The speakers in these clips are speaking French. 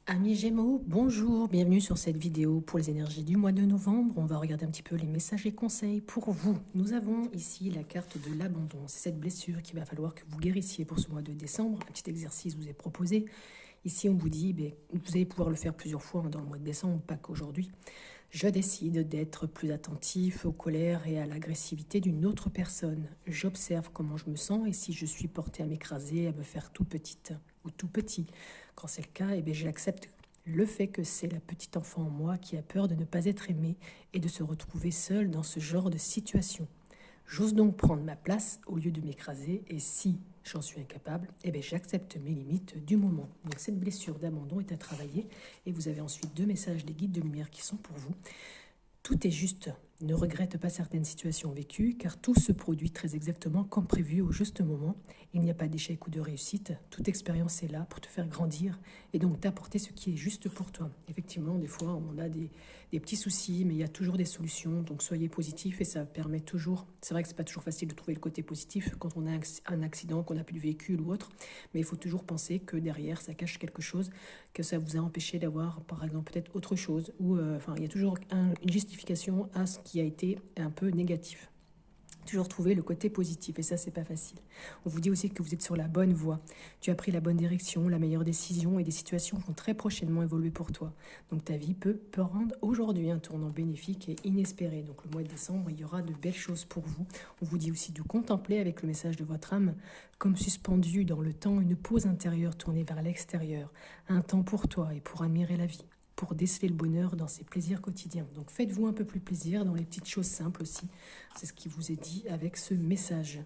Amis Gémeaux, bonjour, bienvenue sur cette vidéo pour les énergies du mois de novembre. On va regarder un petit peu les messages et conseils pour vous. Nous avons ici la carte de l'abandon. C'est cette blessure qu'il va falloir que vous guérissiez pour ce mois de décembre. Un petit exercice vous est proposé. Ici, on vous dit, vous allez pouvoir le faire plusieurs fois dans le mois de décembre, pas qu'aujourd'hui. Je décide d'être plus attentif aux colères et à l'agressivité d'une autre personne. J'observe comment je me sens et si je suis portée à m'écraser, à me faire tout petite ou tout petit. Quand c'est le cas, j'accepte le fait que c'est la petite enfant en moi qui a peur de ne pas être aimée et de se retrouver seule dans ce genre de situation. J'ose donc prendre ma place au lieu de m'écraser et si j'en suis incapable, j'accepte mes limites du moment. Donc cette blessure d'abandon est à travailler et vous avez ensuite deux messages des guides de lumière qui sont pour vous. Tout est juste. Ne regrette pas certaines situations vécues, car tout se produit très exactement comme prévu au juste moment. Il n'y a pas d'échec ou de réussite. Toute expérience est là pour te faire grandir et donc t'apporter ce qui est juste pour toi. Effectivement, des fois, on a des petits soucis, mais il y a toujours des solutions. Donc soyez positifs et ça permet toujours. C'est vrai que c'est pas toujours facile de trouver le côté positif quand on a un accident, qu'on n'a plus de véhicule ou autre, mais il faut toujours penser que derrière, ça cache quelque chose, que ça vous a empêché d'avoir, par exemple, peut-être autre chose, ou il y a toujours une justification à ce qui a été un peu négatif. Toujours trouver le côté positif, et ça, c'est pas facile. On vous dit aussi que vous êtes sur la bonne voie. Tu as pris la bonne direction, la meilleure décision, et des situations vont très prochainement évoluer pour toi. Donc ta vie peut prendre aujourd'hui un tournant bénéfique et inespéré. Donc le mois de décembre, il y aura de belles choses pour vous. On vous dit aussi de contempler avec le message de votre âme, comme suspendu dans le temps, une pause intérieure tournée vers l'extérieur. Un temps pour toi et pour admirer la vie, pour déceler le bonheur dans ses plaisirs quotidiens. Donc faites-vous un peu plus plaisir dans les petites choses simples aussi. C'est ce qui vous est dit avec ce message.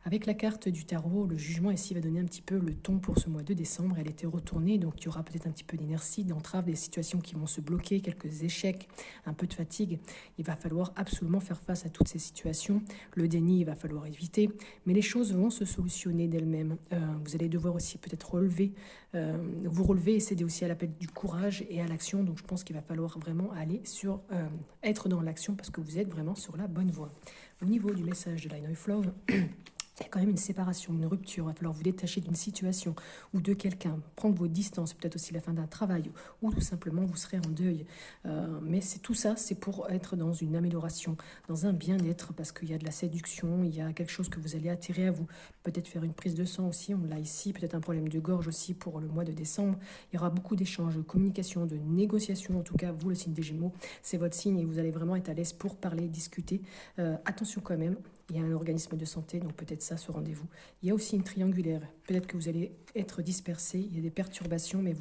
Avec la carte du tarot, le jugement ici va donner un petit peu le ton pour ce mois de décembre. Elle était retournée, donc il y aura peut-être un petit peu d'inertie, d'entrave, des situations qui vont se bloquer, quelques échecs, un peu de fatigue. Il va falloir absolument faire face à toutes ces situations. Le déni, il va falloir éviter, mais les choses vont se solutionner d'elles-mêmes. Vous allez devoir aussi peut-être vous relever et céder aussi à l'appel du courage et à l'action. Donc je pense qu'il va falloir vraiment aller être dans l'action parce que vous êtes vraiment sur la bonne voie. Au niveau du message de Line of Love, il y a quand même une séparation, une rupture. Il va falloir vous détacher d'une situation ou de quelqu'un, prendre vos distances, peut-être aussi la fin d'un travail, ou tout simplement vous serez en deuil. Mais tout ça, c'est pour être dans une amélioration, dans un bien-être, parce qu'il y a de la séduction, il y a quelque chose que vous allez attirer à vous. Peut-être faire une prise de sang aussi, on l'a ici, peut-être un problème de gorge aussi pour le mois de décembre. Il y aura beaucoup d'échanges, de communication, de négociations. En tout cas, vous, le signe des Gémeaux, c'est votre signe et vous allez vraiment être à l'aise pour parler, discuter. Attention quand même, il y a un organisme de santé, donc peut-être ça, ce rendez-vous. Il y a aussi une triangulaire. Peut-être que vous allez être dispersé, il y a des perturbations, mais vous